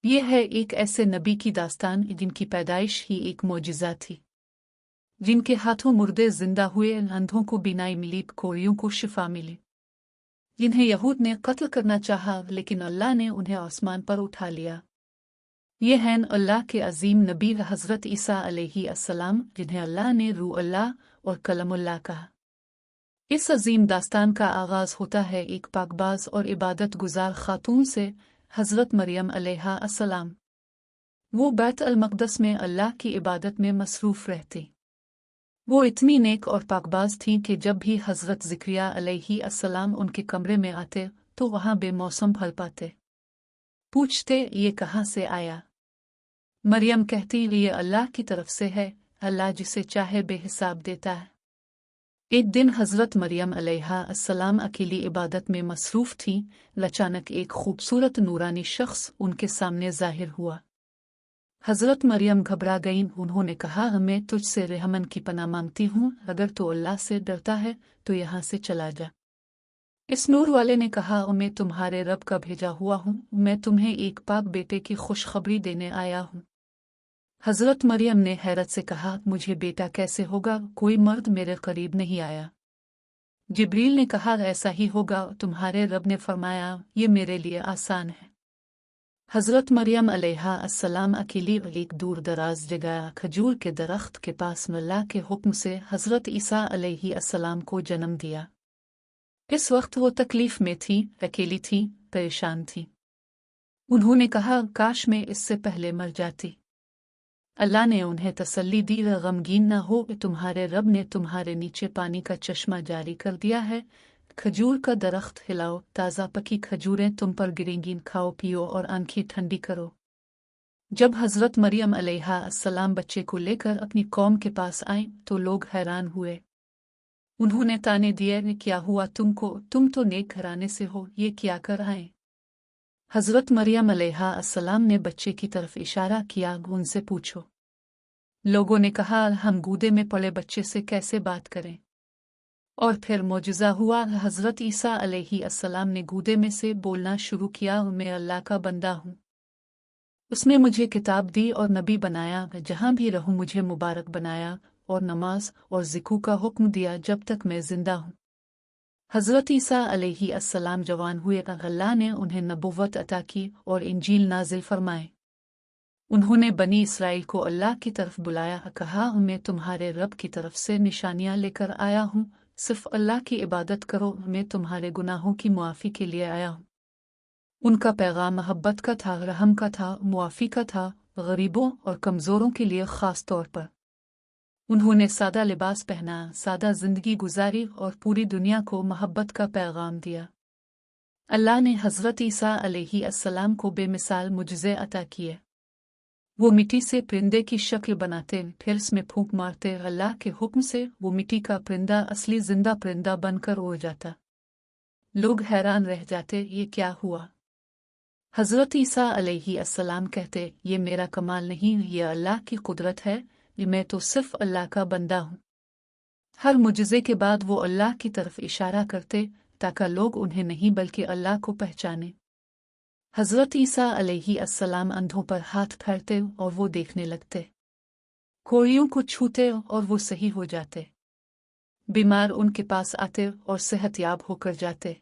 ये है एक ऐसे नबी की दास्तान जिनकी पैदाइश ही एक मौजिज़ा थी, जिनके हाथों मुर्दे जिंदा हुए, अंधों को बीनाई मिली, कोड़ियों को शिफा मिली, जिन्हें यहूद ने कत्ल करना चाहा लेकिन अल्लाह ने उन्हें आसमान पर उठा लिया। ये हैं अल्लाह के अजीम नबी हज़रत ईसा अलैहिस्सलाम, जिन्हें अल्लाह ने रूह अल्लाह और कलमुल्लाह कहा। इस अजीम दास्तान का आगाज़ होता है एक पाकबाज और इबादत गुजार खातून से, हज़रत मरियम अलैहिस्सलाम। वो बैत अल मक़दस में अल्लाह की इबादत में मसरूफ़ रहती। वो इतनी नेक और पाकबाज थीं कि जब भी हज़रत ज़िक्रिया अलैहिस्सलाम उनके कमरे में आते तो वहाँ बेमौसम फल पाते। पूछते, ये कहाँ से आया? मरियम कहती, ये अल्लाह की तरफ से है, अल्लाह जिसे चाहे बेहिसाब देता है। एक दिन हज़रत मरियम अलैहिस्सलाम अकेली इबादत में मसरूफ़ थीं, अचानक एक खूबसूरत नूरानी शख्स उनके सामने ज़ाहिर हुआ। हज़रत मरियम घबरा गईं। उन्होंने कहा, मैं तुझसे रहमन की पनाह मांगती हूँ, अगर तू अल्लाह से डरता है तो यहाँ से चला जा। इस नूर वाले ने कहा, मैं तुम्हारे रब का भेजा हुआ हूँ, मैं तुम्हें एक पाक बेटे की खुशखबरी देने आया हूँ। हज़रत मरियम ने हैरत से कहा, मुझे बेटा कैसे होगा? कोई मर्द मेरे करीब नहीं आया। जिब्रील ने कहा, ऐसा ही होगा, तुम्हारे रब ने फरमाया, ये मेरे लिए आसान है। हज़रत मरियम अलैहिस्सलाम अकेली एक दूर दराज जगह खजूर के दरख्त के पास अल्लाह के हुक्म से हज़रत ईसा अलैहिस्सलाम को जन्म दिया। इस वक्त वो तकलीफ में थी, अकेली थी, परेशान थी। उन्होंने कहा, काश मैं इससे पहले मर जाती। अल्लाह ने उन्हें तसल्ली दी, गमगीन न हो, तुम्हारे रब ने तुम्हारे नीचे पानी का चश्मा जारी कर दिया है। खजूर का दरख्त हिलाओ, ताज़ा पकी खजूरें तुम पर गिरेंगी, खाओ पियो और आंखें ठंडी करो। जब हज़रत मरियम अलैहिस्सलाम बच्चे को लेकर अपनी कौम के पास आए तो लोग हैरान हुए। उन्होंने ताने दिए, क्या हुआ तुमको? तुम तो नेक घराने से हो, ये क्या कर आए? हज़रत मरियम अलैहिस्सलाम ने बच्चे की तरफ इशारा किया, उनसे पूछो। लोगों ने कहा, हम गूदे में पड़े बच्चे से कैसे बात करें? और फिर मौजज़ा हुआ, हज़रत ईसा अलैहिस्सलाम ने गूदे में से बोलना शुरू किया, मैं अल्लाह का बंदा हूँ। उसने मुझे किताब दी और नबी बनाया, जहाँ भी रहूँ मुझे मुबारक बनाया और नमाज और ज़िक्र का हुक्म दिया जब तक मैं ज़िंदा हूँ। हज़रत ईसा अलैहिस्सलाम जवान हुए, अल्लाह ने उन्हें नबुव्वत अता की और इंजील नाज़िल फरमाए। उन्होंने बनी इसराइल को अल्लाह की तरफ बुलाया, कहा, मैं तुम्हारे रब की तरफ से निशानियाँ लेकर आया हूँ, सिर्फ अल्लाह की इबादत करो, मैं तुम्हारे गुनाहों की मुआफ़ी के लिए आया हूँ। उनका पैगाम मोहब्बत का था, रहम का था, मुआफ़ी का था, गरीबों और कमज़ोरों के लिए ख़ास तौर पर। उन्होंने सादा लिबास पहना, सादा ज़िंदगी गुजारी और पूरी दुनिया को मोहब्बत का पैगाम दिया। अल्लाह ने हज़रत ईसा अलैहिस्सलाम को बेमिसाल मुजज़े अता किए। वो मिट्टी से परिंदे की शक्ल बनाते, फिर इसमें फूंक मारते, अल्लाह के हुक्म से वो मिट्टी का परिंदा असली जिंदा परिंदा बनकर उड़ जाता। लोग हैरान रह जाते, ये क्या हुआ? हज़रत ईसा अलैहिस्सलाम कहते, ये मेरा कमाल नहीं, ये अल्लाह की कुदरत है, मैं तो सिर्फ अल्लाह का बंदा हूँ। हर मुजज़े के बाद वो अल्लाह की तरफ इशारा करते ताकि लोग उन्हें नहीं बल्कि अल्लाह को पहचाने। हज़रत ईसा अलैहिस्सलाम अंधों पर हाथ फेरते और वो देखने लगते, कोड़ियों को छूते और वो सही हो जाते, बीमार उनके पास आते और सेहतयाब होकर जाते।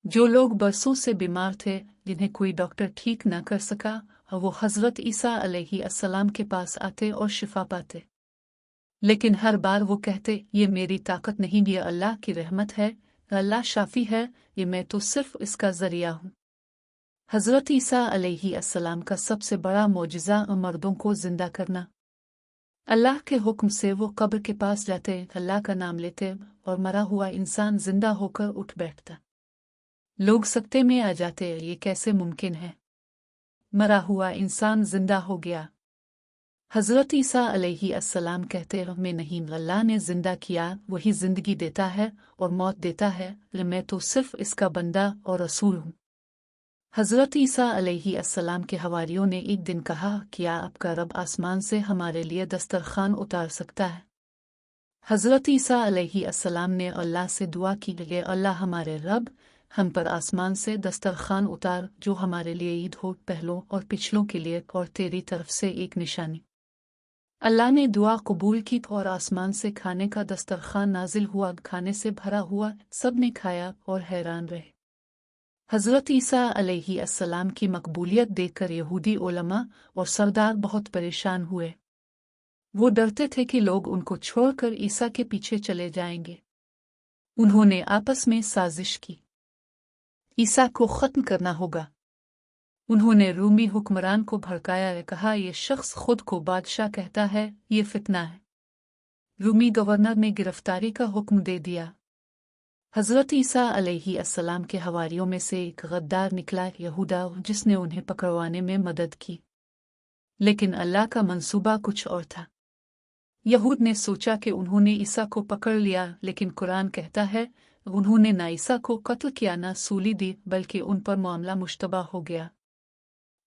जो लोग बरसों से बीमार थे, जिन्हें कोई डॉक्टर ठीक न कर सका, वो हज़रत ईसा अलैहिस्सलाम के पास आते और शिफा पाते। लेकिन हर बार वो कहते, ये मेरी ताकत नहीं, ये अल्लाह की रहमत है, अल्लाह शाफी है, ये मैं तो सिर्फ इसका ज़रिया हूँ। हज़रत ईसा अलैहिस्सलाम का सबसे बड़ा मौजिज़ा मर्दों को जिंदा करना। अल्लाह के हुक्म से वो कब्र के पास जाते, अल्लाह का नाम लेते और मरा हुआ इंसान जिंदा होकर उठ बैठता। लोग सकते में आ जाते, ये कैसे मुमकिन है? मरा हुआ इंसान जिंदा हो गया। हज़रत ईसा अलैहिस्सलाम कहते, मैं नहीं, अल्लाह ने जिंदा किया, वही जिंदगी देता है और मौत देता है, मैं तो सिर्फ इसका बंदा और रसूल हूँ। हज़रत ईसा अलैहिस्सलाम के हवारियों ने एक दिन कहा, क्या आपका रब आसमान से हमारे लिए दस्तरखान उतार सकता है? हज़रत ईसा अलैहिस्सलाम ने अल्लाह से दुआ की, अल्लाह हमारे रब, हम पर आसमान से दस्तरखान उतार जो हमारे लिए ईद हो, पहलों और पिछलों के लिए, और तेरी तरफ से एक निशानी। अल्लाह ने दुआ कबूल की और आसमान से खाने का दस्तरखान नाजिल हुआ, खाने से भरा हुआ। सब ने खाया और हैरान रहे। हज़रत ईसा अलैहिस्सलाम की मकबूलियत देखकर यहूदी उलमा और सरदार बहुत परेशान हुए। वो डरते थे कि लोग उनको छोड़कर ईसा के पीछे चले जाएंगे। उन्होंने आपस में साजिश की, ईसा को ख़त्म करना होगा। उन्होंने रूमी हुक्मरान को भड़काया, कहा यह शख्स खुद को बादशाह कहता है, ये फितना है। रूमी गवर्नर ने गिरफ्तारी का हुक्म दे दिया। हज़रत ईसा अलैहिस्सलाम के हवारियों में से एक गद्दार निकला, यहूदा, जिसने उन्हें पकड़वाने में मदद की। लेकिन अल्लाह का मंसूबा कुछ और था। यहूद ने सोचा कि उन्होंने ईसा को पकड़ लिया, लेकिन कुरान कहता है उन्होंने ना ईसा को कत्ल किया ना सूली दी, बल्कि उन पर मामला मुश्तबा हो गया।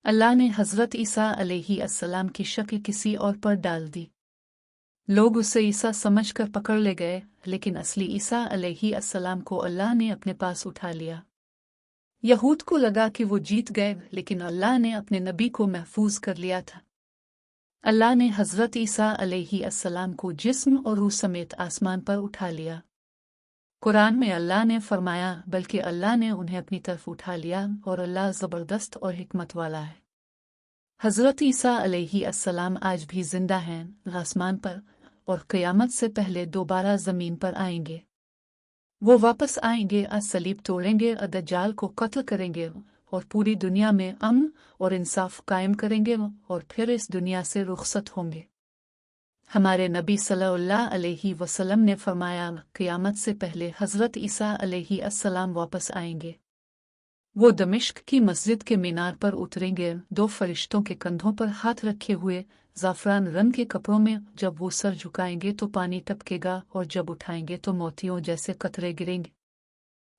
अल्लाह ने हज़रत ईसा अलैहिस्सलाम की शक्ल किसी और पर डाल दी। लोग उसे ईसा समझकर पकड़ ले गए, लेकिन असली ईसा अलैहिस्सलाम को अल्लाह ने अपने पास उठा लिया। यहूद को लगा कि वो जीत गए, लेकिन अल्लाह ने अपने नबी को महफूज कर लिया था। अल्लाह ने हज़रत ईसा अलैहिस्सलाम को जिस्म और रूह समेत आसमान पर उठा लिया। कुरान में अल्लाह ने फरमाया, बल्कि अल्लाह ने उन्हें अपनी तरफ उठा लिया, और अल्लाह ज़बरदस्त और हिकमत वाला है। हज़रत ईसा अलैहिस्सलाम आज भी जिंदा हैं आसमान पर, और क़यामत से पहले दोबारा ज़मीन पर आएंगे। वो वापस आएंगे, सलीब तोड़ेंगे, दज्जाल को कत्ल करेंगे, और पूरी दुनिया में अमन और इंसाफ कायम करेंगे, और फिर इस दुनिया से रुखसत होंगे। हमारे नबी सल्लल्लाहु अलैहि वसल्लम ने फरमाया, क़यामत से पहले हज़रत ईसा अलैहिस्सलाम वापस आएंगे। वो दमिश्क की मस्जिद के मीनार पर उतरेंगे, दो फरिश्तों के कंधों पर हाथ रखे हुए, ज़ाफ़रान रंग के कपड़ों में। जब वो सर झुकाएंगे तो पानी टपकेगा, और जब उठाएंगे तो मोतियों जैसे कतरे गिरेंगे।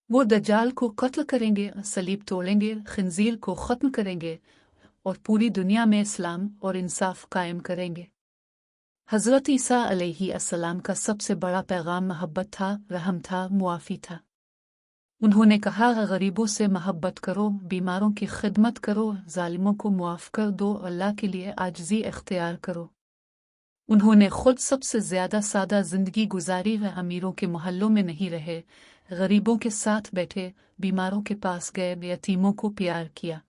वो दज्जाल को कत्ल करेंगे, सलीब तोड़ेंगे, खिंजीर को ख़त्म करेंगे, और पूरी दुनिया में इस्लाम और इंसाफ कायम करेंगे। हज़रत ईसा अलैहिस्सलाम का सबसे बड़ा पैगाम मोहब्बत था, रहम था, मुआफ़ी था। उन्होंने कहा, गरीबों से मोहब्बत करो, बीमारों की खिदमत करो, जालिमों को मुआफ़ कर दो, अल्लाह के लिए आजिज़ी इख्तियार करो। उन्होंने खुद सबसे ज़्यादा सादा ज़िंदगी गुजारी, व अमीरों के मोहल्लों में नहीं रहे, गरीबों के साथ बैठे, बीमारों के पास गए, यतीमों को प्यार किया।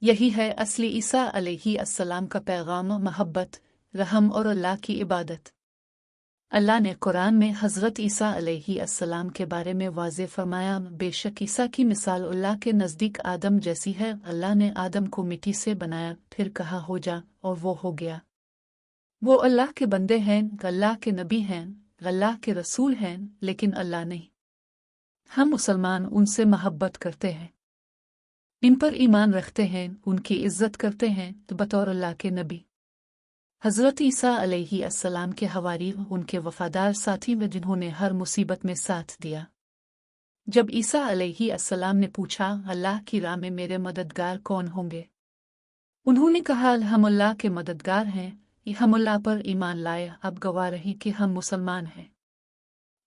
यही है असली ईसा अलैहिस्सलाम का पैगाम, मोहब्बत, रहम और अल्लाह की इबादत। अल्लाह ने कुरान में हज़रत ईसा अलैहिस्सलाम के बारे में वाज़े फरमाया, बेशक ईसा की मिसाल अल्लाह के नज़दीक आदम जैसी है। अल्लाह ने आदम को मिट्टी से बनाया, फिर कहा हो जा, और वो हो गया। वो अल्लाह के बंदे हैं, अल्लाह के नबी हैं, अल्लाह के रसूल हैं, लेकिन अल्लाह नहीं। हम मुसलमान उनसे मोहब्बत करते हैं, इन पर ईमान रखते हैं, उनकी इज़्ज़त करते हैं, तो बतौर अल्लाह के नबी। हज़रत ईसा अलैहिस्सलाम के हवारी उनके वफ़ादार साथी में, जिन्होंने हर मुसीबत में साथ दिया। जब ईसा अलैहिस्सलाम ने पूछा, अल्लाह की राह में मेरे मददगार कौन होंगे, उन्होंने कहा, हम अल्लाह के मददगार हैं, हम अल्लाह पर ईमान लाए, अब गवाह रही कि हम मुसलमान हैं।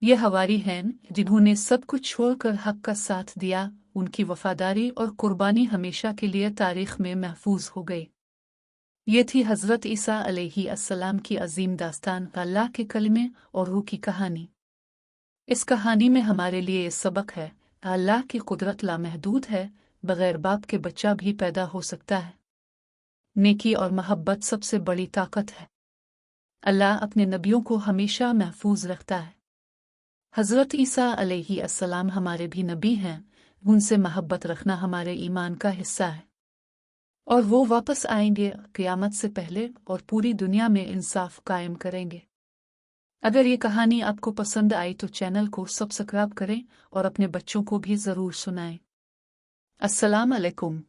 ये हवारी हैं जिन्होंने सब कुछ छोड़कर हक़ का साथ दिया। उनकी वफ़ादारी और कुर्बानी हमेशा के लिए तारीख़ में महफूज हो गई। ये थी हज़रत ईसा अलैहिस्सलाम की अजीम दास्तान, अल्लाह के कलमे और रूह की कहानी। इस कहानी में हमारे लिए सबक है, अल्लाह की कुदरत लामहदूद है, बग़ैर बाप के बच्चा भी पैदा हो सकता है। नेकी और मोहब्बत सबसे बड़ी ताकत है। अल्लाह अपने नबियों को हमेशा महफूज रखता है। हज़रत ईसा अलैहिस्सलाम हमारे भी नबी हैं, उनसे मोहब्बत रखना हमारे ईमान का हिस्सा है। और वो वापस आएंगे क़यामत से पहले, और पूरी दुनिया में इंसाफ कायम करेंगे। अगर ये कहानी आपको पसंद आई तो चैनल को सब्सक्राइब करें, और अपने बच्चों को भी ज़रूर सुनाएं। अस्सलाम अलैकुम।